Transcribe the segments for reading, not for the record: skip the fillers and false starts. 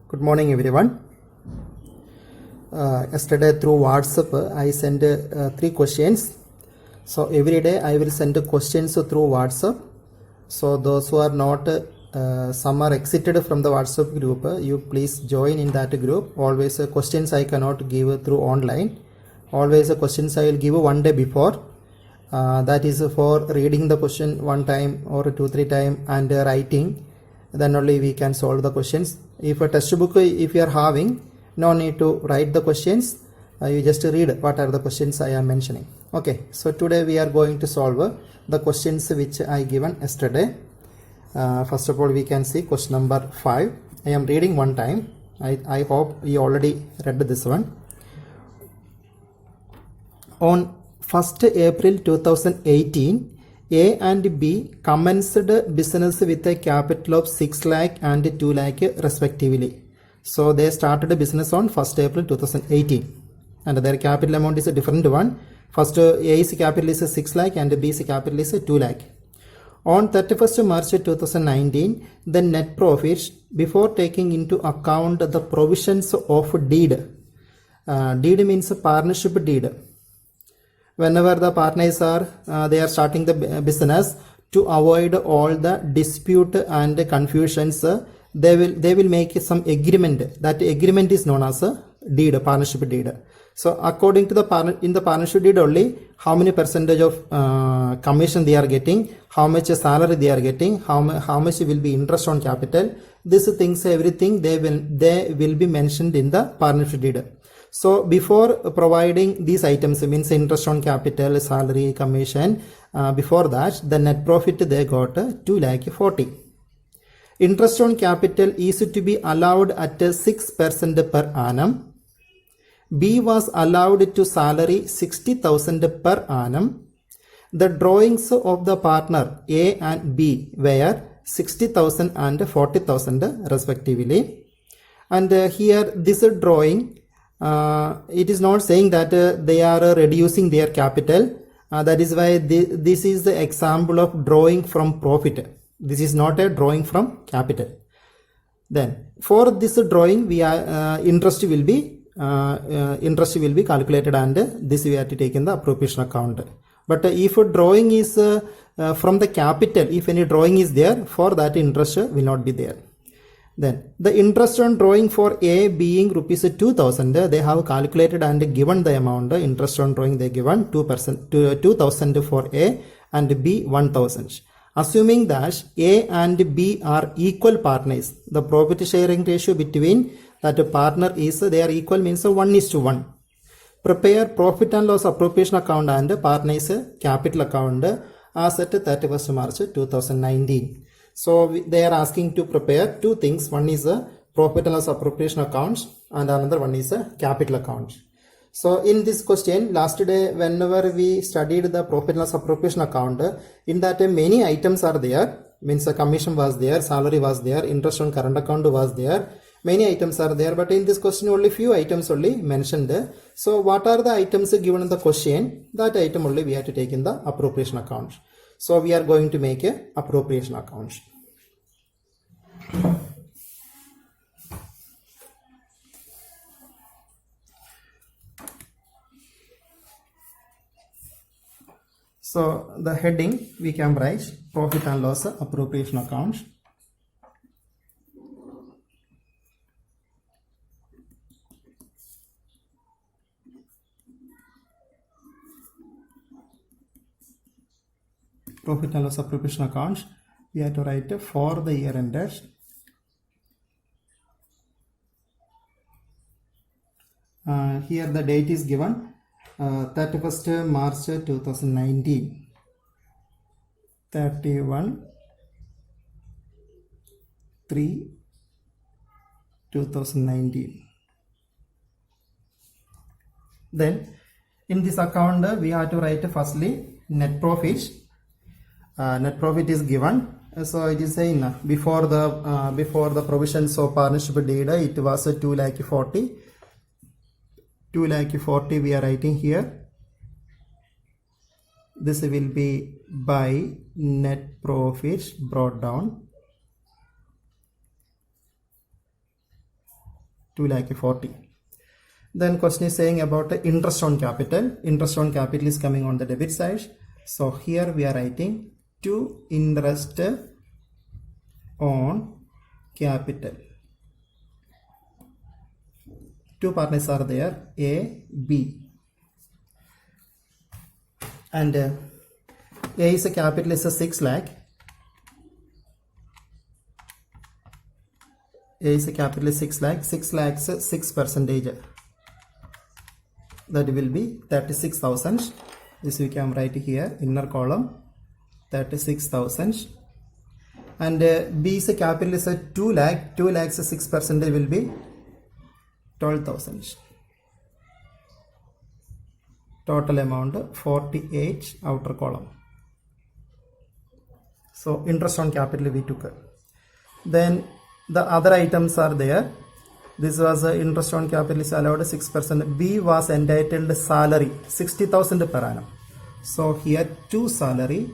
Good morning, everyone. Yesterday through WhatsApp, I sent 3 questions. So every day I will send questions through WhatsApp. So those who are not, some are exited from the WhatsApp group, you please join in that group. Always questions I cannot give through online. Always questions I will give one day before. That is for reading the question one time or 2-3 times and writing. Then only we can solve the questions. If a textbook if you are having, no need to write the questions, you just read what are the questions I am mentioning. Okay, so today we are going to solve the questions which I given yesterday. First of all, we can see question number 5. I am reading one time. I hope you already read this one. On 1st April 2018, A and B commenced business with a capital of 6 lakh and 2 lakh respectively. So they started a business on 1st April 2018 and their capital amount is a different one. First A's capital is 6 lakh and B's capital is 2 lakh. On 31st March 2019, the net profits before taking into account the provisions of deed. Deed means partnership deed. Whenever the partners are they are starting the business, to avoid all the dispute and confusions, they will make some agreement. That agreement is known as a deed, partnership deed. So according to the in the partnership deed only, how many percentage of commission they are getting, how much salary they are getting, how much will be interest on capital, these things, everything they will be mentioned in the partnership deed. So before providing these items, means interest on capital, salary, commission, before that the net profit they got 2,40,000. Interest on capital is to be allowed at 6% per annum. B was allowed to salary 60,000 per annum. The drawings of the partner A and B were 60,000 and 40,000 respectively. And here this drawing, it is not saying that they are reducing their capital. That is why this is the example of drawing from profit. This is not a drawing from capital. Then for this drawing, we are interest will be calculated and this we have to take in the appropriation account. But if a drawing is from the capital, if any drawing is there, for that interest will not be there. Then the interest on drawing for A being rupees 2,000, they have calculated and given the amount. The interest on drawing they given 2,000 for A and B 1,000. Assuming that A and B are equal partners, the profit sharing ratio between that partner is they are equal, means 1:1. Prepare profit and loss appropriation account and partners capital account as at 31st March 2019. So they are asking to prepare two things. One is a profit and loss appropriation accounts and another one is a capital account. So in this question, last day whenever we studied the profit and loss appropriation account, in that many items are there, means a commission was there, salary was there, interest on current account was there, many items are there, but in this question only few items only mentioned. So what are the items given in the question? That item only we have to take in the appropriation account. So we are going to make a appropriation account. So the heading we can write profit and loss appropriation account. Profit and loss appropriation account, we have to write for the year ended. Here the date is given 31st March 2019, 31/3/2019. Then in this account we have to write firstly net profit. Net profit is given, so it is saying before the provisions of partnership deed it was 2,40,000. 2,40,000 we are writing here. This will be by net profits brought down. 2,40,000. Then question is saying about the interest on capital. Interest on capital is coming on the debit side. So here we are writing to interest on capital. Two partners are there, A, B. And A is a capital is a 6 lakh. A is a capital is 6 lakh. 6 lakhs 6%. That will be 36,000. This we can write here, inner column, 36,000. And B is a capital is a 2 lakh. 2 lakhs 6% will be 12,000. Total amount 48, outer column. So interest on capital we took. Then the other items are there. This was interest on capital is allowed 6%. B was entitled salary 60,000 per annum. So here to salary.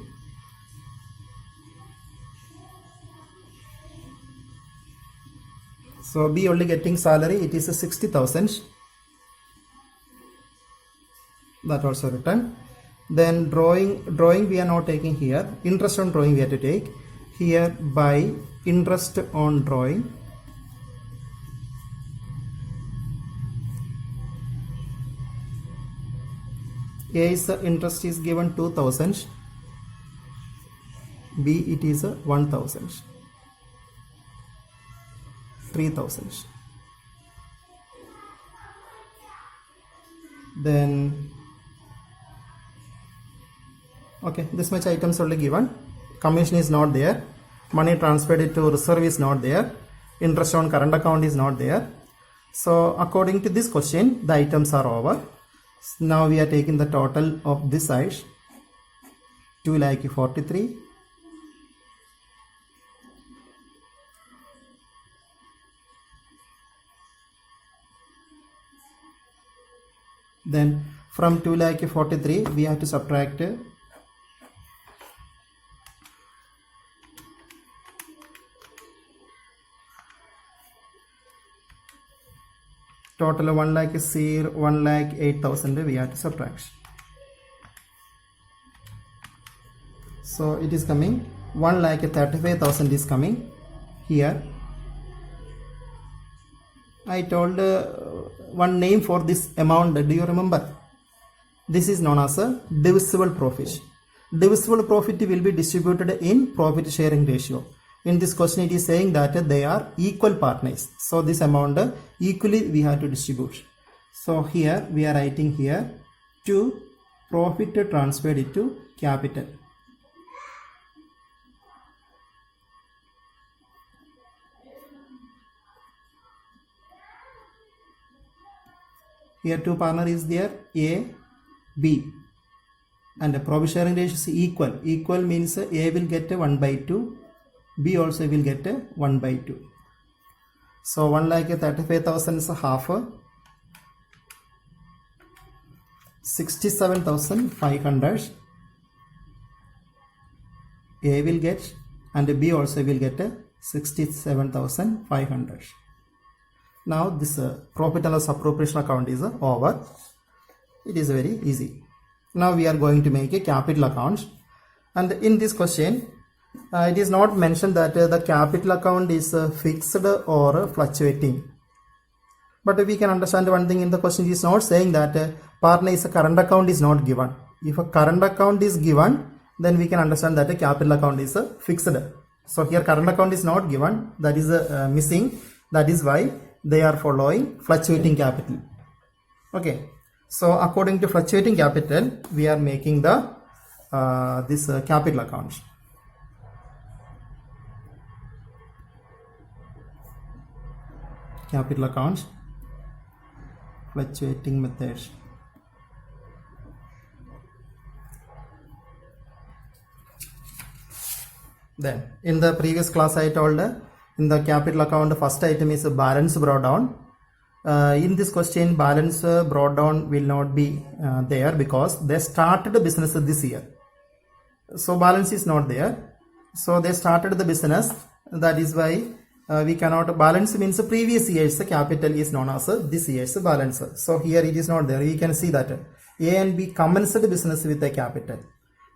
So B only getting salary, it is 60,000. That also written. Then drawing we are not taking here. Interest on drawing we have to take. Here by interest on drawing. A is interest is given 2,000. B it is 1,000. 3,000. Then okay, this much items only given. Commission is not there. Money transferred to reserve is not there. Interest on current account is not there. So according to this question, the items are over. Now we are taking the total of this side, 2,43,000. Then from 2,43,000 we have to subtract total 1,08,000 we have to subtract. So it is coming 1,35,000 is coming here. I told one name for this amount. Do you remember? This is known as a divisible profit. Divisible profit will be distributed in profit sharing ratio. In this question it is saying that they are equal partners. So this amount equally we have to distribute. So here we are writing here to profit transferred into capital. Here two partner is there, A, B, and the profit sharing ratio is equal. Equal means A will get 1/2, B also will get 1/2. So 1,35,000 is half, 67,500 A will get, and B also will get 67,500. Now this profit and loss appropriation account is over. It is very easy. Now we are going to make a capital account, and in this question it is not mentioned that the capital account is fixed or fluctuating. But we can understand one thing in the question. It is not saying that partner is a current account is not given. If a current account is given, then we can understand that a capital account is fixed. So here current account is not given. That is missing. That is why they are following fluctuating capital. Okay. So according to fluctuating capital, we are making the this capital account. Capital account, fluctuating method. Then in the previous class I told in the capital account the first item is balance brought down. In this question balance brought down will not be there because they started the business this year. So balance is not there. So they started the business, that is why we cannot balance means previous year's capital is known as this year's balance. So here it is not there. We can see that A and B commenced business with a capital.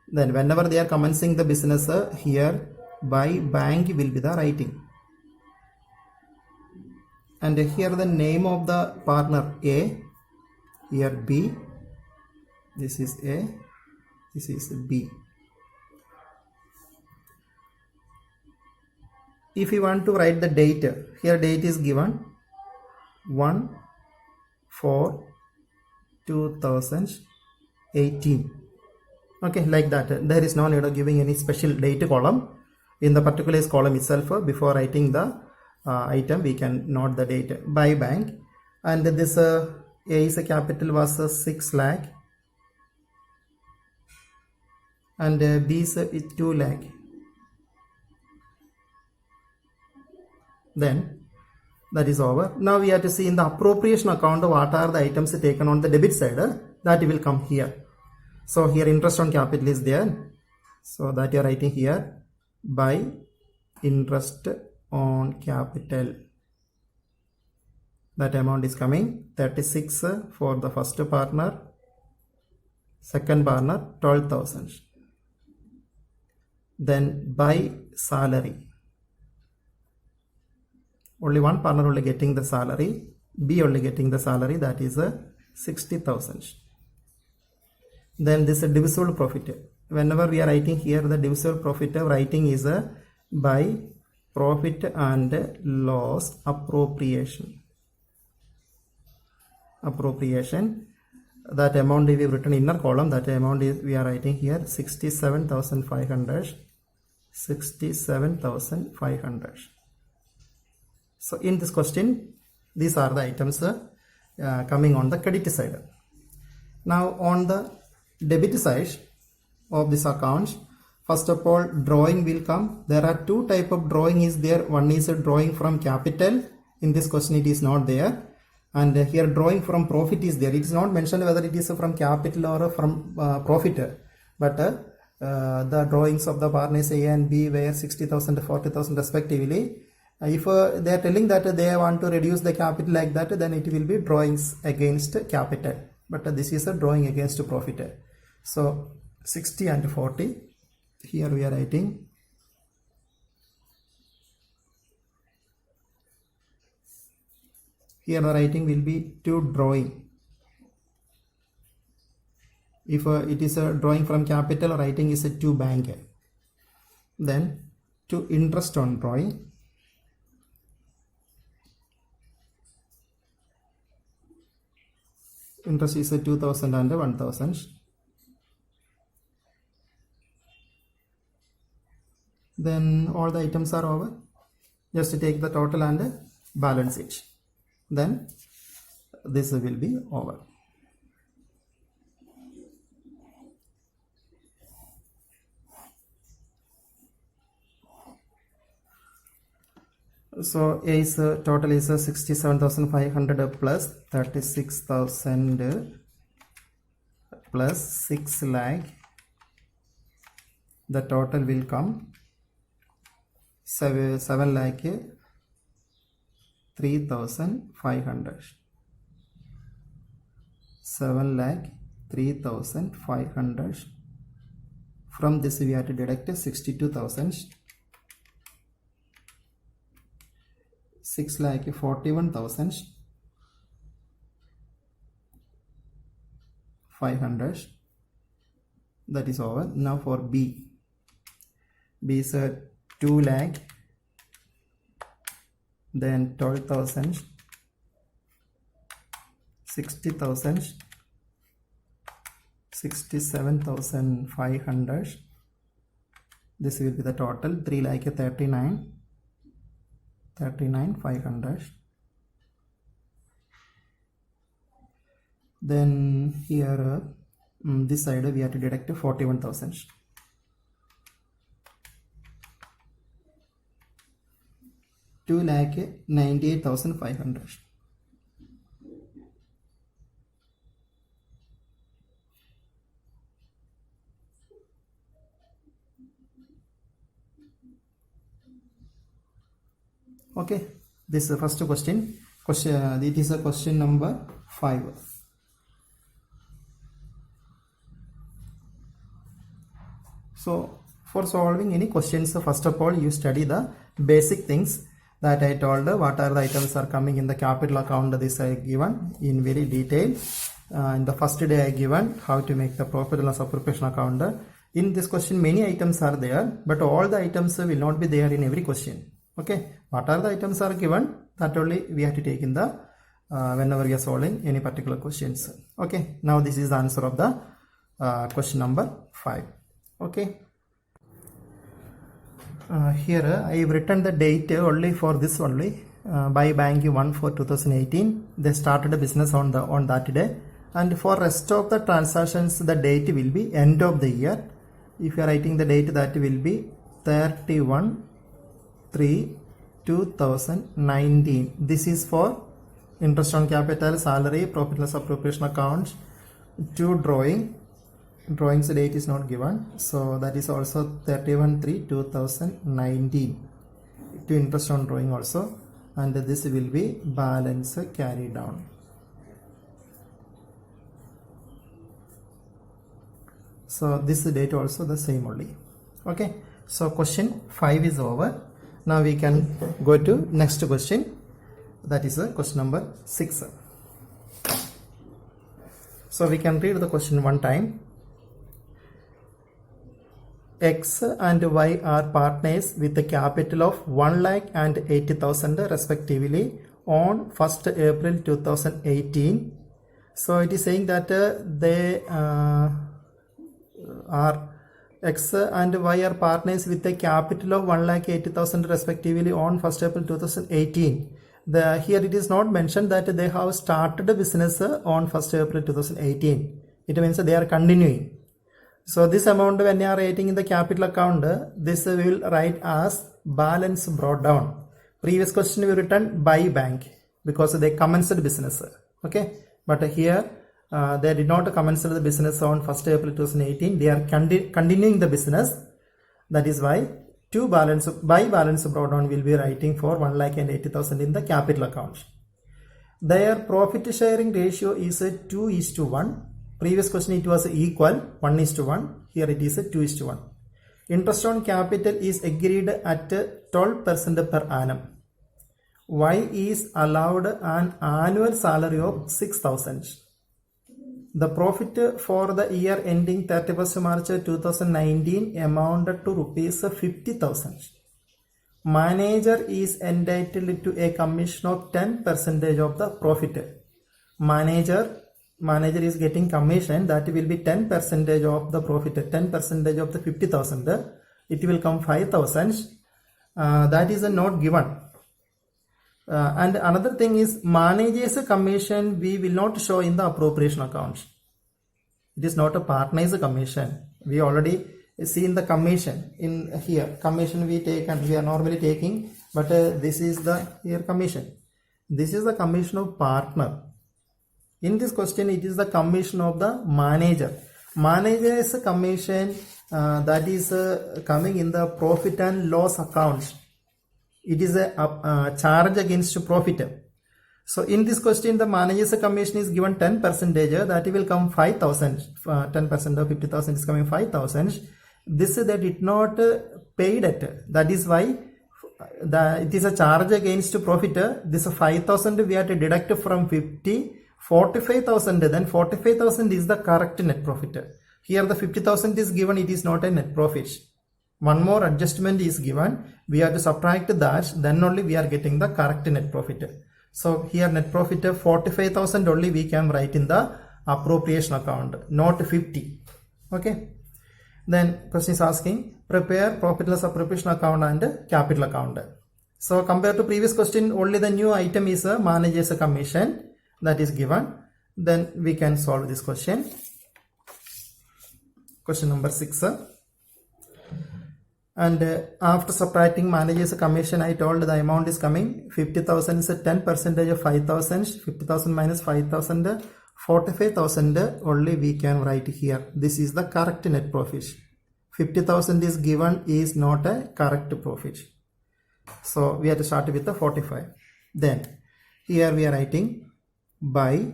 Then whenever they are commencing the business, here by bank will be the writing. And here the name of the partner A, here B, this is A, this is B. If you want to write the date, here date is given 1/4/2018. Okay, like that. There is no need of giving any special date column. In the particulars column itself, before writing the item, we can note the date by bank. And this A is a capital was 6 lakh and B is 2 lakh. Then that is over. Now we have to see in the appropriation account what are the items taken on the debit side. That will come here. So here interest on capital is there. So that you are writing here by interest on capital. That amount is coming 36 for the first partner, second partner 12,000. Then by salary. Only one partner only getting the salary, B only getting the salary, that is 60,000. Then this is divisible profit. Whenever we are writing here the divisible profit, writing is by profit and loss appropriation. That amount we have written inner column, that amount is we are writing here 67,500. 67,500. So in this question, these are the items coming on the credit side. Now on the debit side of this account, first of all drawing will come. There are two type of drawing is there. One is a drawing from capital. In this question it is not there. And here drawing from profit is there. It is not mentioned whether it is from capital or from profit. But the drawings of the partners A and B were 60,000 40,000 respectively. If they are telling that they want to reduce the capital like that, then it will be drawings against capital. But this is a drawing against profit. So 60 and 40. Here we are writing. Here the writing will be to drawing. If it is a drawing from capital, writing is a to bank. Then to interest on drawing. Interest is 2,000 and 1,000. Then all the items are over. Just take the total and balance it. Then this will be over. So A is total is 67,500 plus 36,000 plus 6 lakh. The total will come 7 lakh 3,500. 7 lakh 3,500. From this we have to deduct 62,000. 6 lakh 41,000 500. That is over. Now for B. B is 2 lakh, then 12,000, 60,000, 67,500. This will be the total 3 lakh 39,500. Then here this side we have to deduct 41,000. 2,98,500. Okay, this is the first question. It is a question number 5. So for solving any questions, first of all you study the basic things that I told. What are the items are coming in the capital account, this I given in very detail. In the first day I given how to make the profit and loss appropriation account. In this question many items are there, but all the items will not be there in every question. Okay, what are the items are given, that only we have to take in the whenever we are solving any particular questions. Okay, now this is the answer of the question number 5. Okay, here I have written the date only for this only. By Bank 1/4/2018 they started a business on that day, and for rest of the transactions the date will be end of the year. If you are writing the date, that will be 31/3/2019. this is for interest on capital, salary, profit loss appropriation accounts. To drawings date is not given, so that is also 31/3/2019. to interest on drawing also, and this will be balance carried down. So this date also the same only. Okay, so question 5 is over. Now we can go to next question, that is question number 6. So we can read the question one time. X and Y are partners with a capital of 1,80,000 respectively on 1st April 2018. So it is saying that they are X and Y are partners with a capital of 1,80,000 respectively on 1st April 2018. Here it is not mentioned that they have started a business on 1st April 2018. It means they are continuing. So this amount when you are writing in the capital account, this we will write as balance brought down. Previous question we written by bank because they commenced business. Okay, but here they did not commence the business on 1st April 2018. They are continuing the business. That is why balance brought down will be writing for 1,80,000 in the capital account. Their profit sharing ratio is 2:1. Previous question it was equal 1:1. Here it is 2:1. Interest on capital is agreed at 12% per annum. Y is allowed an annual salary of 6,000. The profit for the year ending 31st March 2019 amounted to rupees 50,000. Manager is entitled to a commission of 10% of the profit. Manager is getting commission, that will be 10% of the profit, 10% of the 50,000. It will come 5,000. That is not given. And another thing is manager's commission we will not show in the appropriation account. It is not a partner's commission. We already seen the commission in here. Commission we take and we are normally taking, but this is the here commission. This is the commission of partner. In this question it is the commission of the manager. Manager's commission that is coming in the profit and loss account. It is a charge against profit. So in this question the manager's commission is given 10%, that will come 5,000. 10% of 50,000 is coming 5,000. This they did not paid it. That is why it is a charge against profit. This 5,000 we have to deduct from 50. 45,000, then 45,000 is the correct net profit. Here the 50,000 is given, it is not a net profit. One more adjustment is given, we have to subtract that, then only we are getting the correct net profit. So here net profit 45,000 only we can write in the appropriation account, not 50. Okay. Then question is asking, prepare profit loss appropriation account and capital account. So compared to previous question, only the new item is a manager's commission. That is given. Then we can solve this question. Question number 6. And after subtracting manager's commission, I told the amount is coming 50,000 is a 10% of 5,000. 50,000 minus 5,000, 45,000 only we can write here. This is the correct net profit. 50,000 is given is not a correct profit. So we have to start with the 45. Then here we are writing by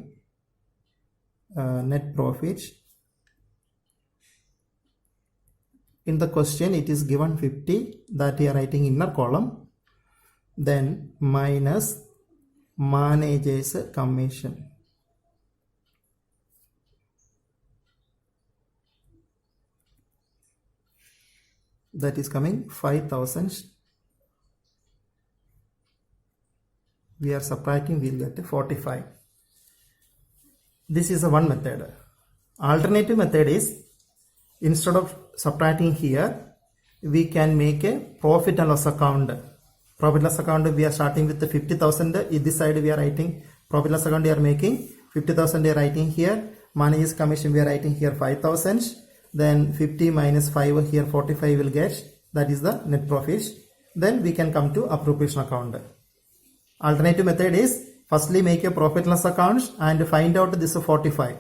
net profit. In the question it is given 50, that we are writing inner column, then minus manager's commission. That is coming 5,000. We are subtracting, we will get 45. This is the one method. Alternative method is, instead of subtracting here, we can make a profit and loss account. Profit and loss account, we are starting with the 50,000. In this side we are writing profit and loss account, we are making 50,000, we are writing here. Manager's commission, we are writing here 5,000. Then 50 minus 5 here, 45 will get. That is the net profit. Then we can come to appropriation account. Alternative method is, firstly make a profit and loss account and find out this 45.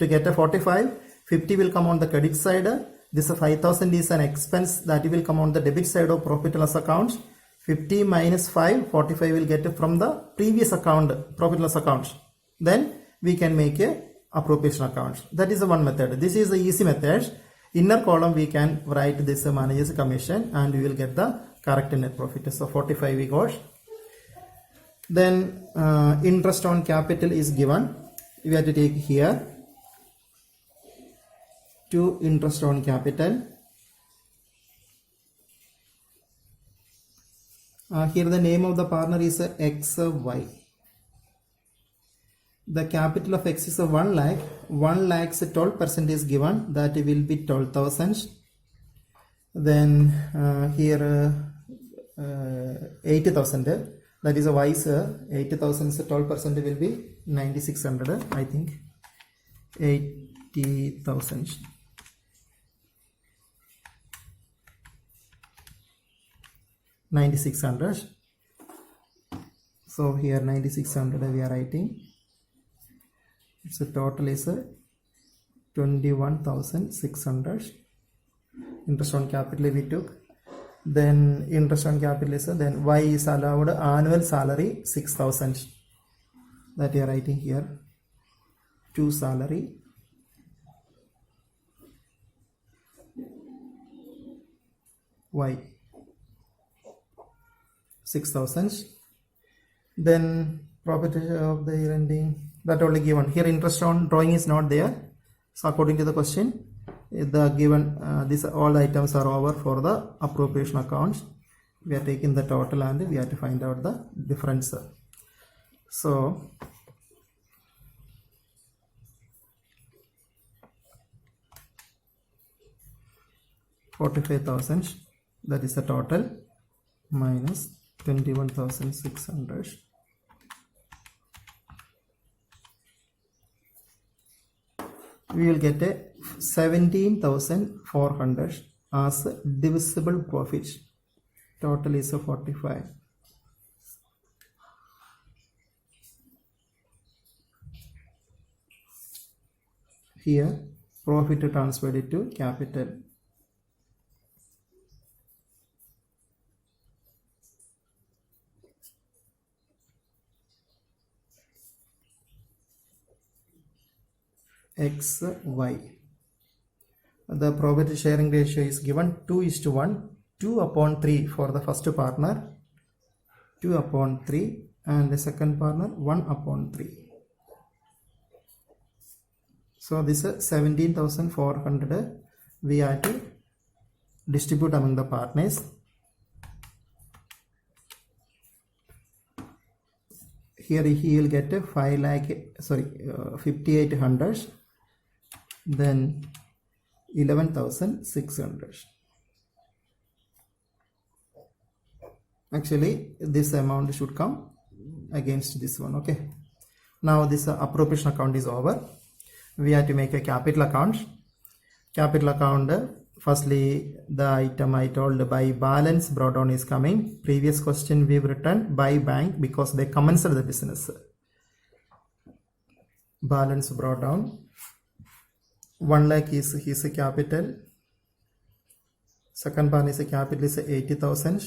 To get a 45, 50 will come on the credit side. This 5,000 is an expense that will come on the debit side of profit and loss account. 50 minus 5, 45 will get from the previous account, profit and loss account. Then we can make a appropriation account. That is the one method. This is the easy method. Inner column we can write this manager's commission and we will get the correct net profit. So 45 we got. Then interest on capital is given. We have to take here to interest on capital. Here the name of the partner is XY. The capital of X is 1 lakh. 1 lakh's 12% is given. That will be 12,000. Then here 80,000. That is a Y's 80,000's 12% will be 9,600. I think 80,000. 9,600. So here 9,600 we are writing. Its total is 21,600. Interest on capital we took. Then interest on capital is, then Y is allowed annual salary 6,000. That you are writing here. To salary. Y 6,000. Then profit of the year ending, that only given. Here interest on drawing is not there. So according to the question, the given these all items are over for the appropriation accounts. We are taking the total and we have to find out the difference. So $45,000, that is the total, minus 21,600. We will get a 17,400 as divisible profit. Total is a 45. Here profit transferred it to capital. XY. The profit sharing ratio is given 2:1, 2/3 for the first partner, 2/3, and the second partner 1/3. So this is 17,400 we have to distribute among the partners. Here he will get a 5,800. Then 11,600. Actually this amount should come against this one. Okay, now this appropriation account is over. We have to make a capital account. Capital account, firstly the item I told by balance brought down is coming. Previous question we've written by bank because they commenced the business. Balance brought down. 1 lakh is his capital. Second one is a capital is 80,000.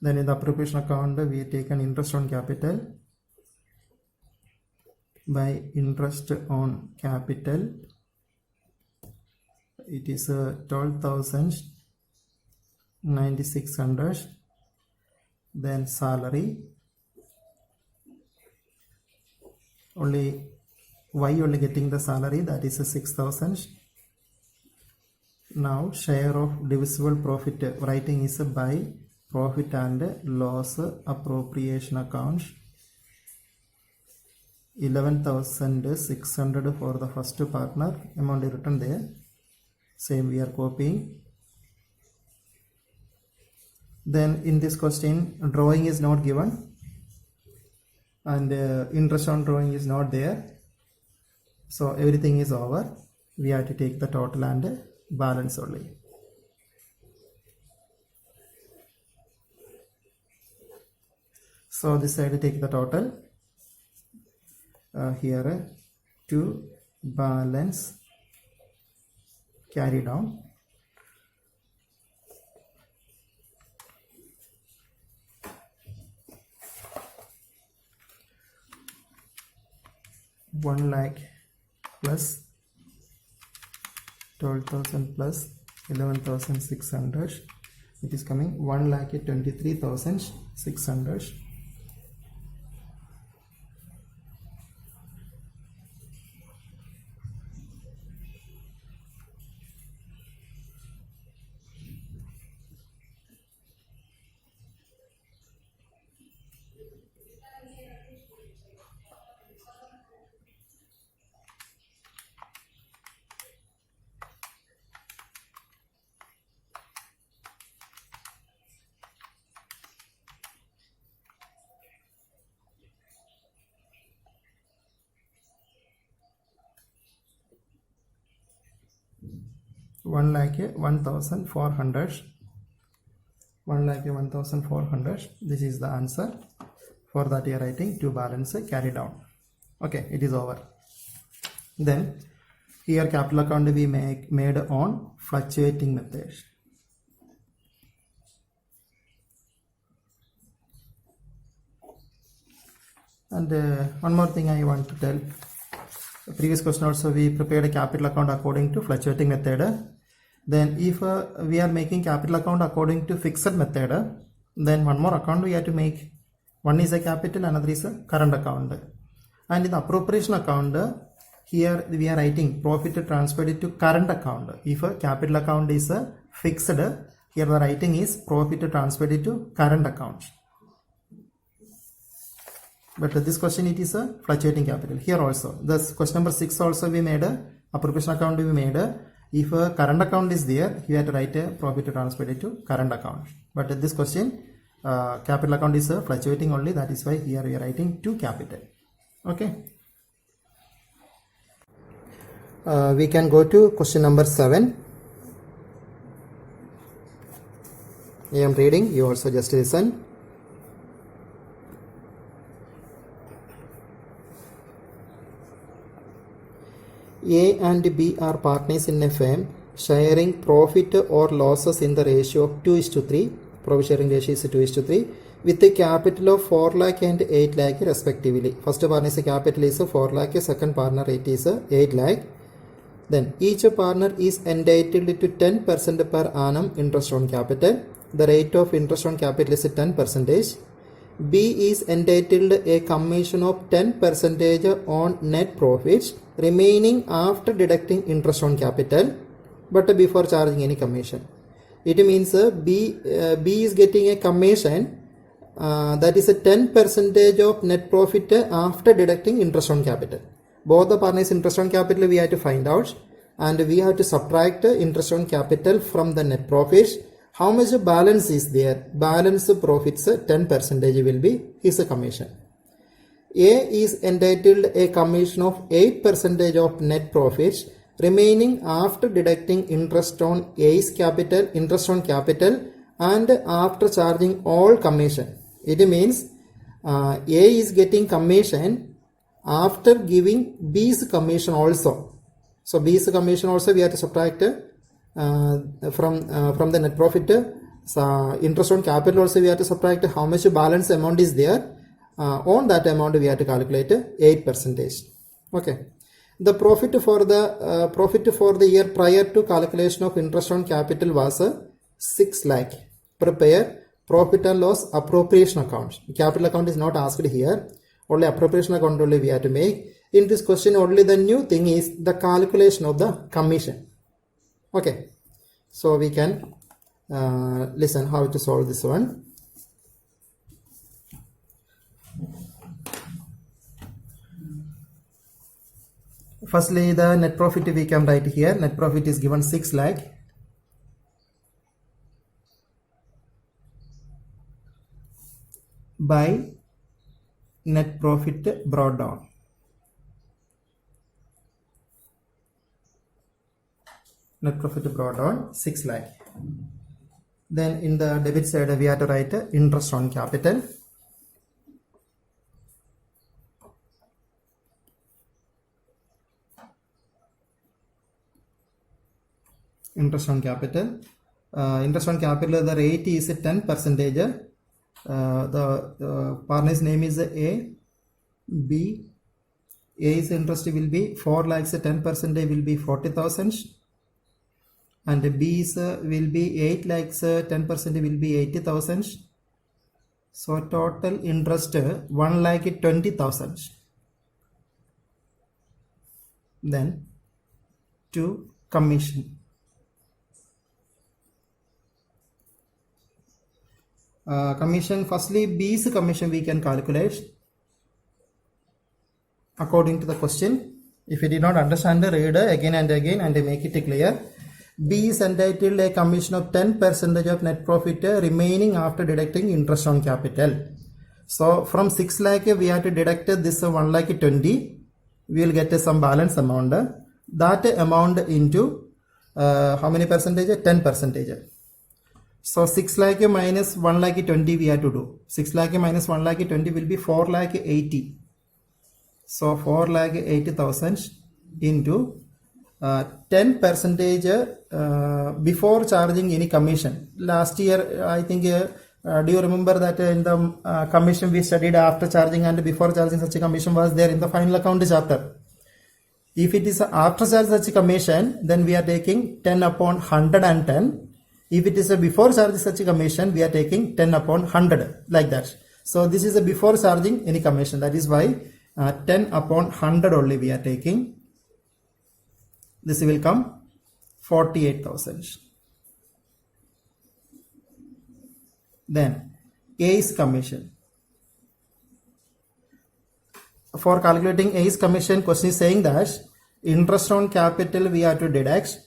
Then in the appropriation account, we take an interest on capital. By interest on capital, it is 12,9600. Then salary, only only getting the salary, that is 6,000. Now share of divisible profit, writing is by profit and loss appropriation account. 11,600 for the first partner, amount written there, same we are copying. Then in this question, drawing is not given and interest on drawing is not there, so everything is over. We have to take the total and balance only. So this side take the total. Here to balance carry down. One lakh plus 12,000 plus 11,600. It is coming 1,23,600. One lakh 1,400. 1,04,400. This is the answer. For that you are writing to balance carry down. Okay, it is over. Then here capital account we made on fluctuating method. And one more thing I want to tell. The previous question also we prepared a capital account according to fluctuating method. Then if we are making capital account according to fixed method, then one more account we have to make. One is a capital, another is a current account. And in the appropriation account, here we are writing profit transferred to current account. If a capital account is fixed, here the writing is profit transferred to current account. But this question it is a fluctuating capital. Here also, this question number 6 also we made a appropriation account we made. If a current account is there, you have to write a profit transferred to current account. But this question, capital account is fluctuating only. That is why here we are writing to capital. Okay. We can go to question number 7. I am reading. You also just listen. A and B are partners in a firm, sharing profit or losses in the ratio of 2:3. Profit sharing ratio is 2:3 with a capital of 4 lakh and 8 lakh respectively. First partner's capital is 4 lakh, second partner it is 8 lakh. Then each partner is entitled to 10% per annum interest on capital. The rate of interest on capital is 10%. B is entitled a commission of 10% on net profits remaining after deducting interest on capital, but before charging any commission. It means B is getting a commission that is a 10% of net profit after deducting interest on capital. Both the partners interest on capital we have to find out, and we have to subtract interest on capital from the net profits. How much balance is there? Balance profits 10% will be his commission. A is entitled a commission of 8% of net profits remaining after deducting interest on A's capital, interest on capital, and after charging all commission. It means A is getting commission after giving B's commission also. So B's commission also we have to subtract from the net profit So interest on capital also we have to subtract how much balance amount is there. On that amount we have to calculate 8%. Okay. The profit for the year prior to calculation of interest on capital was 6 lakh. Prepare profit and loss appropriation account. Capital account is not asked here. Only appropriation account only we have to make. In this question only the new thing is the calculation of the commission. Okay. So we can listen how to solve this one. Firstly, the net profit we can write here. Net profit is given 6 lakh. By net profit brought down. Net profit brought down 6 lakh. Then in the debit side we have to write interest on capital. Interest on capital. Interest on capital, the rate is 10%. The partner's name is A. B. A's interest will be 4 lakhs, 10% will be 40,000. And B's will be 8 lakhs, 10% will be 80,000. So total interest 1,20,000. Then to commission. Commission, firstly B's commission we can calculate according to the question. If you did not understand, read again and again and make it clear. B is entitled a commission of 10% of net profit remaining after deducting interest on capital. So from 6 lakh we have to deduct this 1,20,000. We will get some balance amount. That amount into how many percentage? 10%. So 6 lakh minus 1,20,000 we have to do. 6 lakh minus 1,20,000 will be 4,80,000. So 4,80,000 into 10% before charging any commission. Last year I think do you remember that in the commission we studied after charging and before charging such a commission was there in the final account chapter. If it is after charge such a commission, then we are taking 10 upon 110. If it is a before charging such a commission, we are taking 10 upon 100 like that. So this is a before charging any commission. That is why 10 upon 100 only we are taking. This will come 48,000. Then A's commission. For calculating A's commission, question is saying that interest on capital we have to deduct.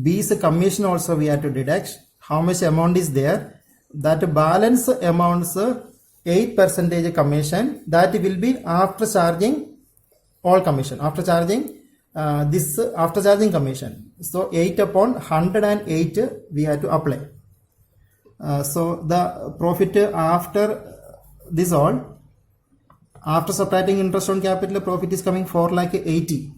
B's commission also we have to deduct. How much amount is there? That balance amounts 8% commission. That will be after charging all commission. After charging after charging commission. So 8 upon 108 we have to apply. So the profit after this all, after subtracting interest on capital, profit is coming 4,80,000.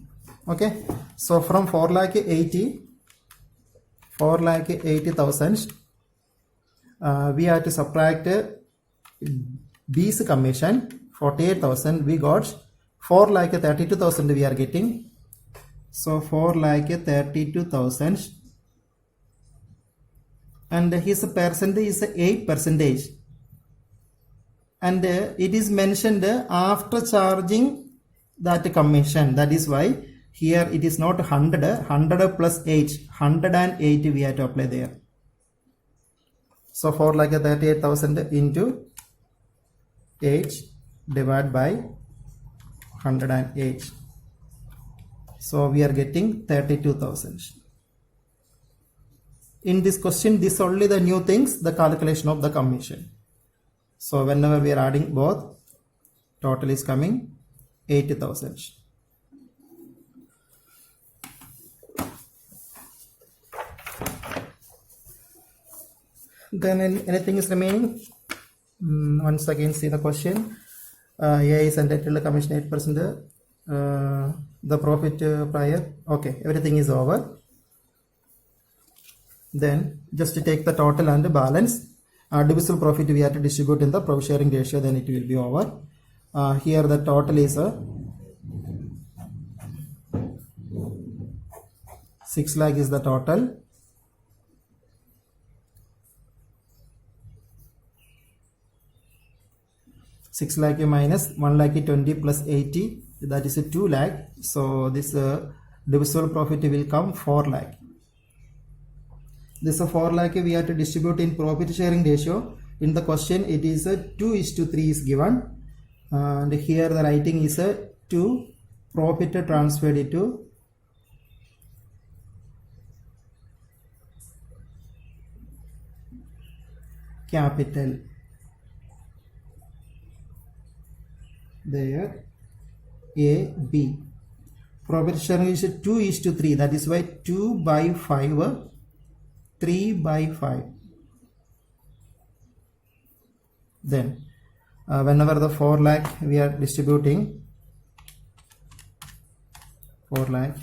Okay. So from 4,80,000 we have to subtract B's commission 48,000. We got 4,32,000 we are getting. So 4,32,000 and his percentage is 8%. And it is mentioned after charging that commission. That is why here it is not 100 plus 8, 108 we have to apply there. So 4,38,000 into 8 divided by 108. So we are getting 32,000. In this question, this only the new things, the calculation of the commission. So whenever we are adding both, total is coming 80,000. Then anything is remaining. Once again see the question. A is entitled commission 8%. The profit prior. Okay, everything is over. Then just take the total and balance. Divisible profit we have to distribute in the profit sharing ratio, then it will be over. Here the total is 6 lakh is the total. Six lakh minus 1,20,000 plus 80, that is 2 lakh. So this divisible profit will come 4 lakh. This 4 lakh we have to distribute in profit sharing ratio. In the question it is 2:3 is given, and here the writing is 2 profit transferred to capital. There A, B. Profit sharing is 2:3, that is why 2 by 5, 3 by 5. Then whenever the 4 lakh we are distributing, 4 lakh,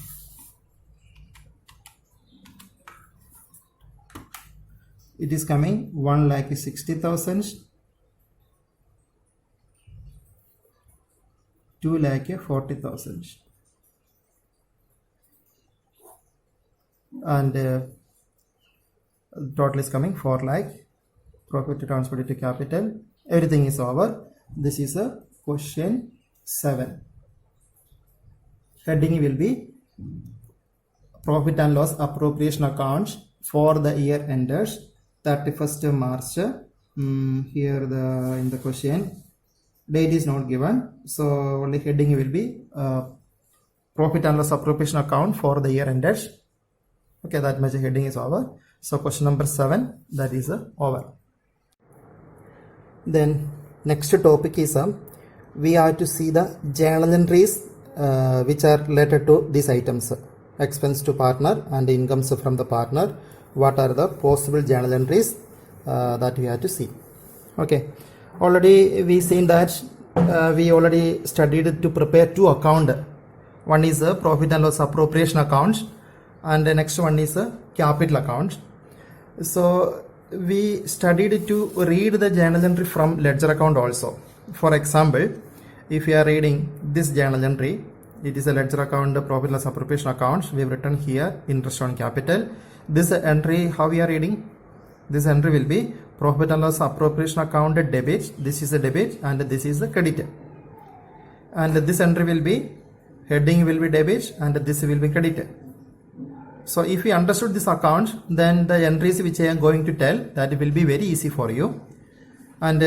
it is coming 1,60,000, 2,40,000, and total is coming 4 lakh. Profit transferred to capital. Everything is over. This is a question 7. Heading will be profit and loss appropriation accounts for the year ended 31st March. Here in the question date is not given, so only heading will be profit and loss appropriation account for the year ended. Okay, that much heading is over. So question number 7, that is over. Then next topic is we have to see the journal entries which are related to these items: expense to partner and incomes from the partner. What are the possible journal entries that we have to see? Okay, already we seen that we already studied to prepare 2 accounts. One is profit and loss appropriation accounts, and the next one is capital account. So we studied to read the journal entry from ledger account also. For example, if you are reading this journal entry, it is a ledger account, profit loss appropriation accounts. We have written here interest on capital. This entry, how we are reading? This entry will be profit and loss appropriation account debit. This is a debit and this is a credit. And this entry will be, heading will be debit and this will be credit. So if we understood this account, then the entries which I am going to tell, that will be very easy for you. And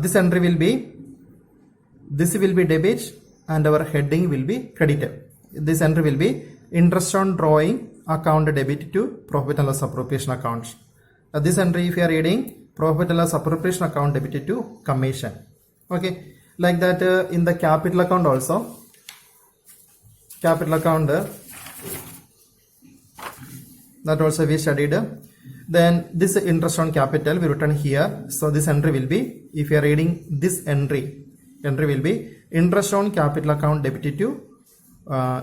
this entry will be, this will be debit and our heading will be credit. This entry will be interest on drawing account debit to profit and loss appropriation accounts. This entry, if you are reading, profit and loss appropriation account debited to commission. Okay, like that in the capital account also. Capital account, that also we studied. Then this interest on capital we written here. So this entry will be, if you are reading this entry will be interest on capital account debited to,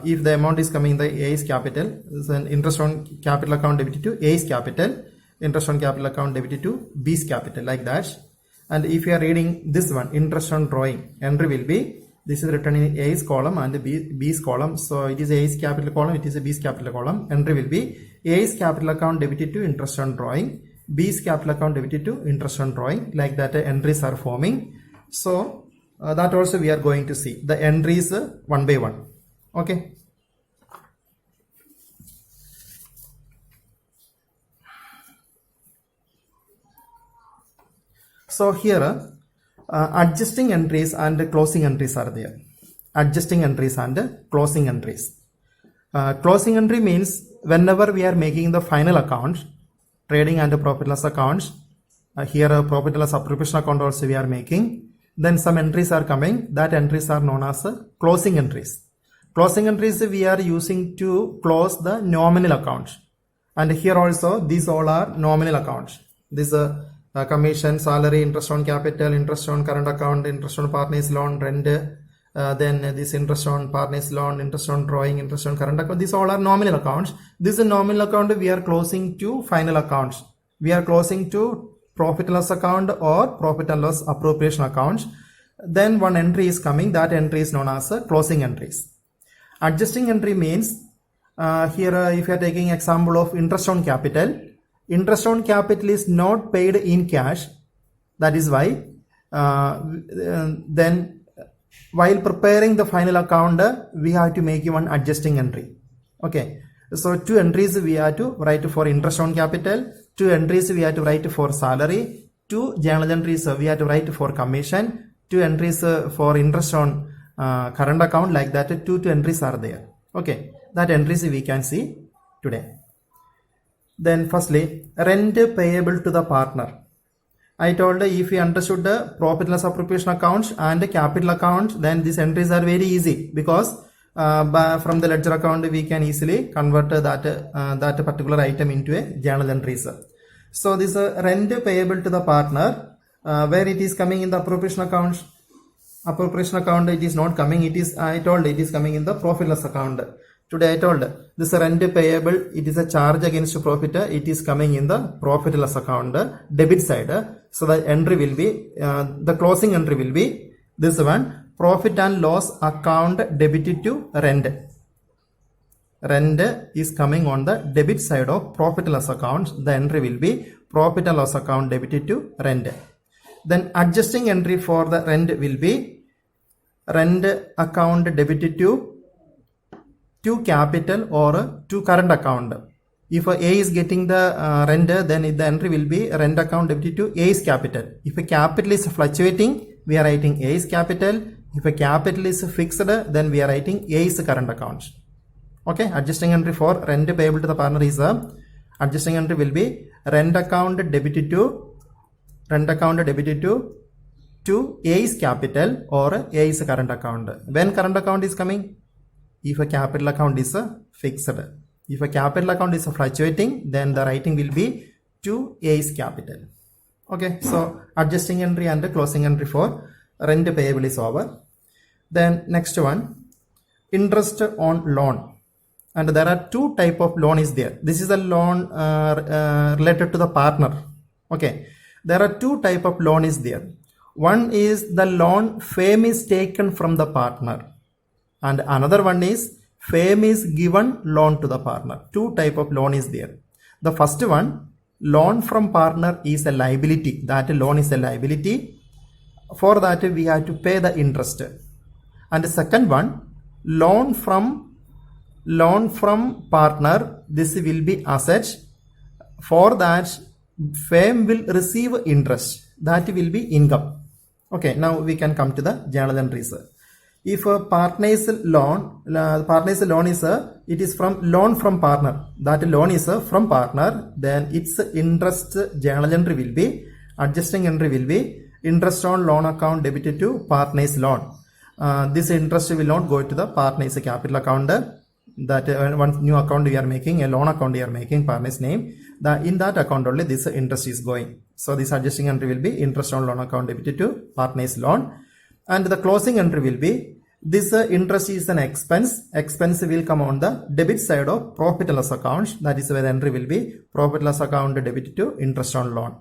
if the amount is coming in the A's capital, then interest on capital account debited to A's capital, interest on capital account debited to B's capital, like that. And if you are reading this one, interest on drawing, entry will be, this is written in A's column and B's column. So it is A's capital column, it is a B's capital column. Entry will be A's capital account debited to interest on drawing, B's capital account debited to interest on drawing, like that entries are forming. So that also we are going to see the entries one by one. Okay. So here adjusting entries and closing entries are there. Adjusting entries and closing entries. Closing entry means whenever we are making the final account, trading and profit loss accounts, here profit loss appropriation account also we are making, then some entries are coming, that entries are known as closing entries. Closing entries we are using to close the nominal accounts, and here also these all are nominal accounts. This commission, salary, interest on capital, interest on current account, interest on partners loan, rent, then this interest on partners loan, interest on drawing, interest on current account. These all are nominal accounts. This is nominal account. We are closing to final accounts. We are closing to profit and loss account or profit and loss appropriation accounts. Then one entry is coming. That entry is known as closing entries. Adjusting entry means here if you are taking example of interest on capital is not paid in cash. That is why then while preparing the final account we have to make one adjusting entry. Okay, so 2 entries we have to write for interest on capital, 2 entries we have to write for salary, 2 journal entries we have to write for commission, 2 entries for interest on current account, like that 2 entries are there. Okay, that entries we can see today. Then firstly, rent payable to the partner. I told if we understood the profit loss appropriation accounts and the capital accounts, then these entries are very easy, because from the ledger account we can easily convert that particular item into a journal entries. So this rent payable to the partner, where it is coming in the appropriation accounts. Appropriation account it is not coming. It is, I told it is coming in the profit loss account. Today I told this rent payable, it is a charge against profit. It is coming in the profit loss account debit side. So the entry will be the closing entry will be this one, profit and loss account debited to rent. Rent is coming on the debit side of profit and loss account. The entry will be profit and loss account debited to rent. Then adjusting entry for the rent will be rent account debited to capital or to current account. If A is getting the rent, then the entry will be rent account debited to A's capital. If a capital is fluctuating, we are writing A's capital. If a capital is fixed, then we are writing A's current account. Okay, adjusting entry for rent payable to the partner is adjusting entry will be rent account debited to A's capital or A's current account. When current account is coming? If a capital account is fixed. If a capital account is fluctuating, then the writing will be to A's capital. Okay, so adjusting entry and closing entry for rent payable is over. Then next one, interest on loan. And there are 2 type of loan is there. This is a loan related to the partner. Okay, there are 2 type of loan is there. One is the loan fame is taken from the partner, and another one is fame is given loan to the partner. 2 type of loan is there. The first one, loan from partner, is a liability. That loan is a liability. For that we have to pay the interest. And the second one, loan from partner, this will be asset. For that fame will receive interest. That will be income. Okay, now we can come to the journal entries. If a partner's loan is it is from loan from partner. That loan is from partner. Then its interest journal entry will be, adjusting entry will be interest on loan account debited to partner's loan. This interest will not go to the partner's capital account. That one new account we are making, a loan account we are making, partner's name. In that account only this interest is going. So this adjusting entry will be interest on loan account debited to partner's loan. And the closing entry will be, this interest is an expense. Expense will come on the debit side of profit and loss accounts. That is where the entry will be profit and loss account debited to interest on loan.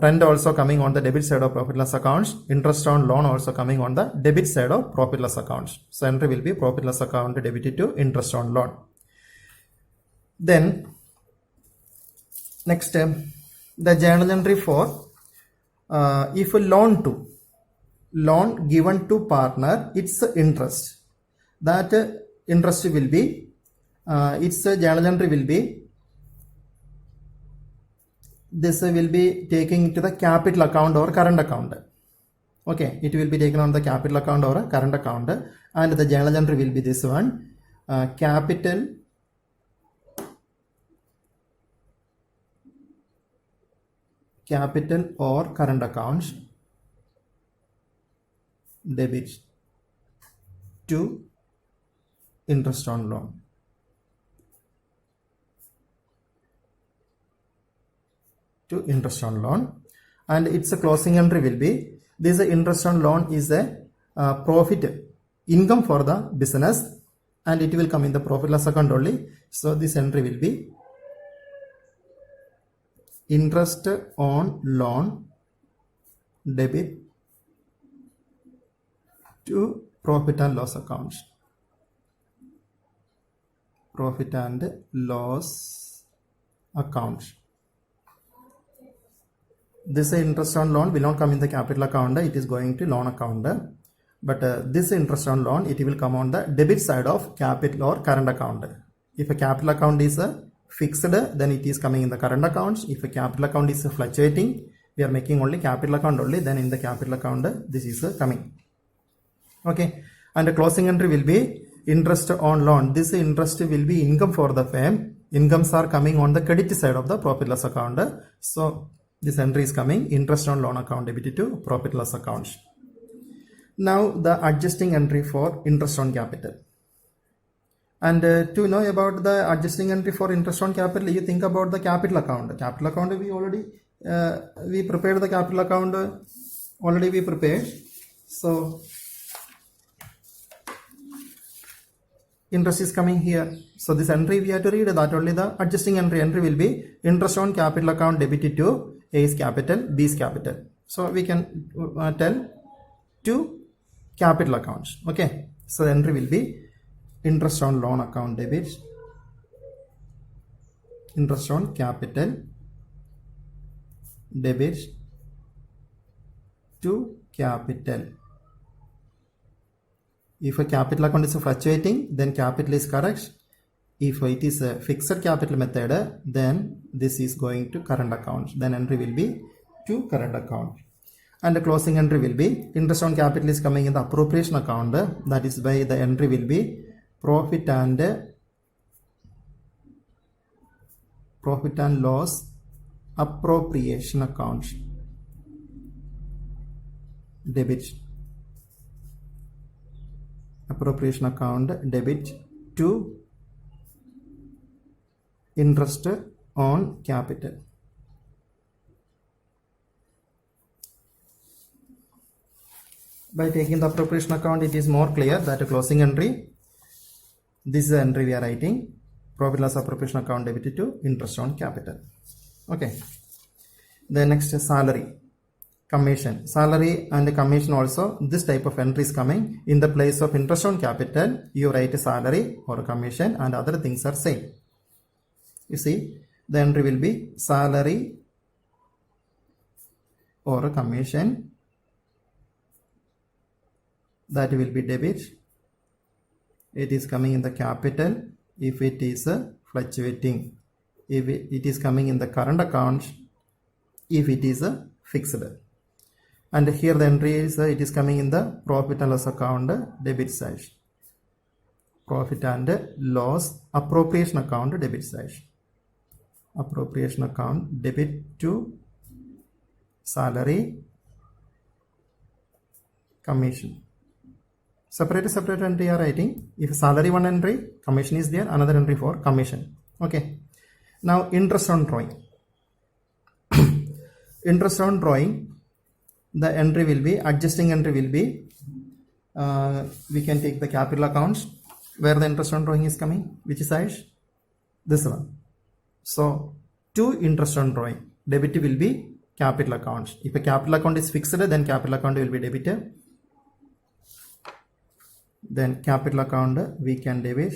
Rent also coming on the debit side of profit and loss accounts. Interest on loan also coming on the debit side of profit and loss accounts. So entry will be profit and loss account debited to interest on loan. Then next, the journal entry for if a loan given to partner, its interest. That interest will be, its journal entry will be, this will be taking to the capital account or current account. Okay, it will be taken on the capital account or current account, and the journal entry will be this one, capital or current accounts debit to interest on loan. To interest on loan, and its a closing entry will be, this interest on loan is a profit income for the business, and it will come in the profit loss account only. So this entry will be interest on loan debit to profit and loss account. Profit and loss account. This interest on loan will not come in the capital account, it is going to loan account. But this interest on loan, it will come on the debit side of capital or current account. If a capital account is fixed, then it is coming in the current accounts. If a capital account is fluctuating, we are making only capital account only, then in the capital account this is coming. Okay, and the closing entry will be interest on loan. This interest will be income for the firm. Incomes are coming on the credit side of the profit loss account. So this entry is coming interest on loan account debited to profit loss account. Now the adjusting entry for interest on capital. And to know about the adjusting entry for interest on capital, you think about the capital account. Capital account we already we prepared the capital account already we prepared. So interest is coming here. So this entry we have to read that only the adjusting entry will be interest on capital account debited to A is capital, B is capital. So we can tell two capital accounts. Okay, so the entry will be interest on loan account debit, interest on capital debit to capital. If a capital account is fluctuating, then capital is correct. If it is a fixed capital method, then this is going to current account. Then entry will be to current account. And the closing entry will be interest on capital is coming in the appropriation account. That is why the entry will be profit and loss appropriation account debit. Appropriation account debit to interest on capital. By taking the appropriation account, it is more clear that a closing entry, this is the entry we are writing, profit loss appropriation account debited to interest on capital. Okay, the next is salary, commission. Salary and commission also, this type of entry is coming in the place of interest on capital. You write a salary or a commission and other things are same. You see, the entry will be salary or a commission, that will be debit. It is coming in the capital if it is fluctuating. If it is coming in the current account if it is fixed. And here the entry is it is coming in the profit and loss account debit side. Profit and loss appropriation account debit side. Appropriation account debit to salary, commission. Separate entry are writing. If salary one entry, commission is there, another entry for commission. Okay. Now interest on drawing. Interest on drawing, the entry will be, adjusting entry will be, we can take the capital accounts where the interest on drawing is coming, which side? This one. So to interest on drawing, debit will be capital accounts. If a capital account is fixed, then capital account will be debited. Then capital account we can debit.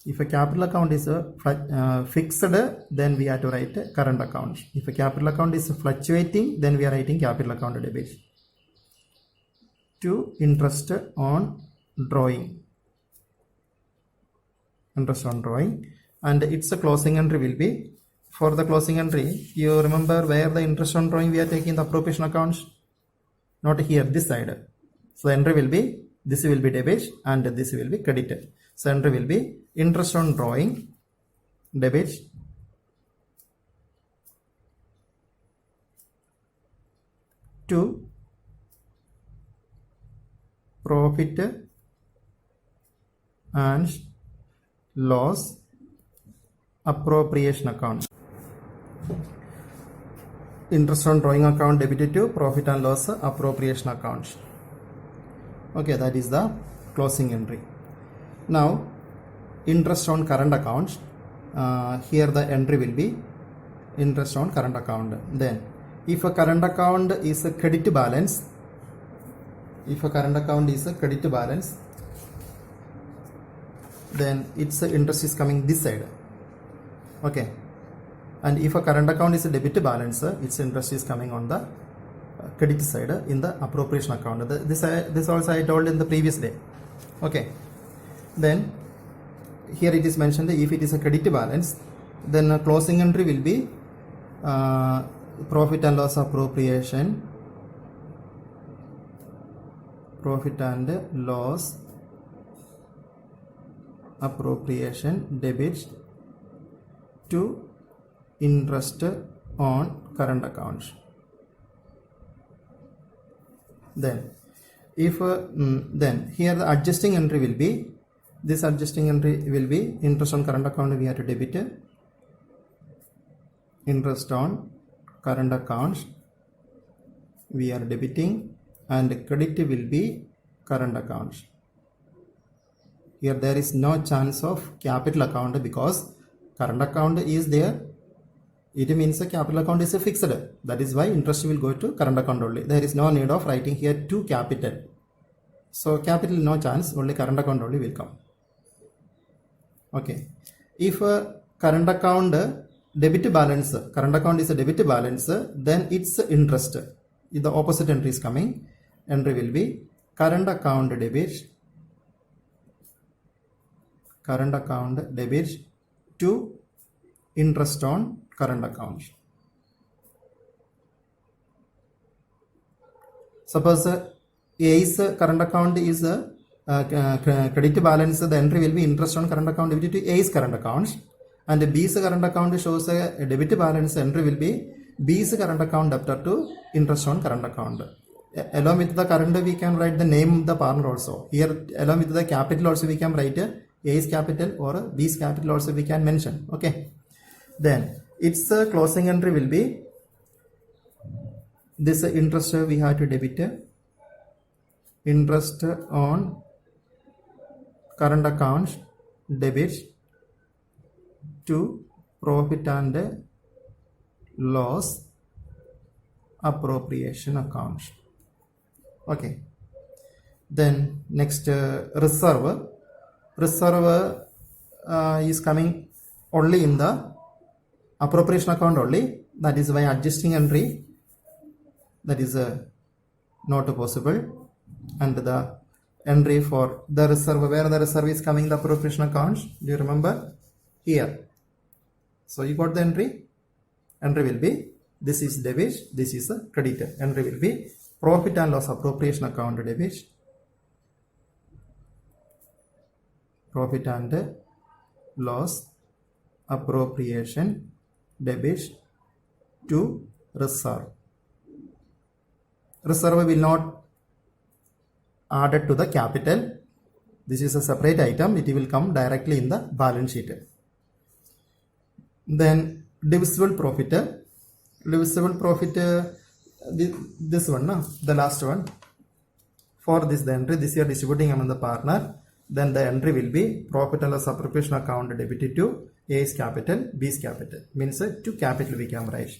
If a capital account is fixed, then we have to write current account. If a capital account is fluctuating, then we are writing capital account debit. To interest on drawing. Interest on drawing. And its a closing entry will be, for the closing entry, you remember where the interest on drawing we are taking the appropriation accounts? Not here, this side. So entry will be, this will be debit and this will be credited. So entry will be interest on drawing debit to profit and loss appropriation account. Interest on drawing account debited to profit and loss appropriation account. Okay, that is the closing entry. Now, interest on current account. Here the entry will be interest on current account. Then, if a current account is a credit balance, then its interest is coming this side. Okay, and if a current account is a debit balance, its interest is coming on the credit side in the appropriation account. This also I told in the previous day. Okay, then here it is mentioned if it is a credit balance, then a closing entry will be profit and loss appropriation, profit and loss appropriation debits to interest on current accounts. Then if then here the adjusting entry will be, this adjusting entry will be interest on current account, we have to debit interest on current accounts, we are debiting, and credit will be current accounts. Here there is no chance of capital account because current account is there. It means a capital account is a fixed. That is why interest will go to current account only. There is no need of writing here to capital. So capital no chance, only current account only will come. Okay. If a current account debit balance, current account is a debit balance, then its interest, if the opposite entry is coming, entry will be current account debit to interest on current account. Suppose A's current account is credit balance, the entry will be interest on current account debited to A's current account, and B's current account shows a debit balance, entry will be B's current account debtor to interest on current account. Along with the current we can write the name of the partner also. Here along with the capital also we can write A's capital or B's capital also we can mention. Okay, then its closing entry will be this interest we have to debit interest on current accounts debits to profit and loss appropriation accounts. Okay, then next reserve is coming only in the appropriation account only. That is why adjusting entry, that is not possible, and the entry for the reserve, where the reserve is coming, the appropriation accounts, do you remember? Here. So you got the entry will be, this is debit, this is a credit. Entry will be profit and loss appropriation account debit, profit and loss appropriation debit to reserve. Reserve will not added to the capital. This is a separate item. It will come directly in the balance sheet. Then divisible profit. This one, the last one. For this the entry, this you are distributing among the partner. Then the entry will be profit and loss appropriation account debited to A's capital, B's capital. Means to capital we can write.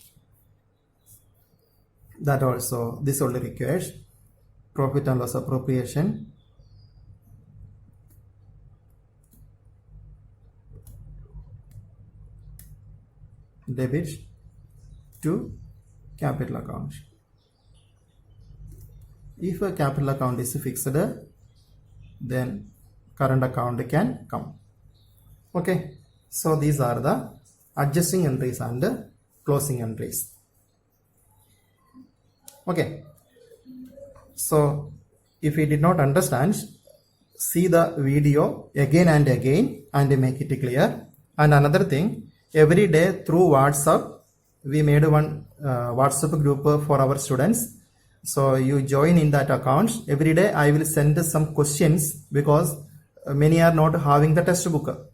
That also, this only requires profit and loss appropriation debit to capital account. If a capital account is fixed, then current account can come. Okay, so these are the adjusting entries and closing entries. Okay, so if you did not understand, see the video again and again and make it clear. And another thing, every day through WhatsApp, we made one WhatsApp group for our students. So you join in that account. Every day I will send some questions because many are not having the textbook.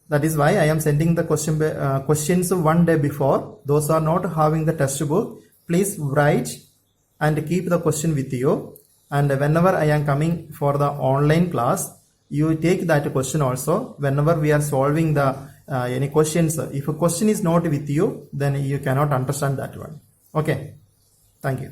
That is why I am sending the questions one day before. Those are not having the textbook, please write and keep the question with you. and whenever I am coming for the online class, you take that question also. Whenever we are solving the any questions, if a question is not with you, then you cannot understand that one. Okay, thank you.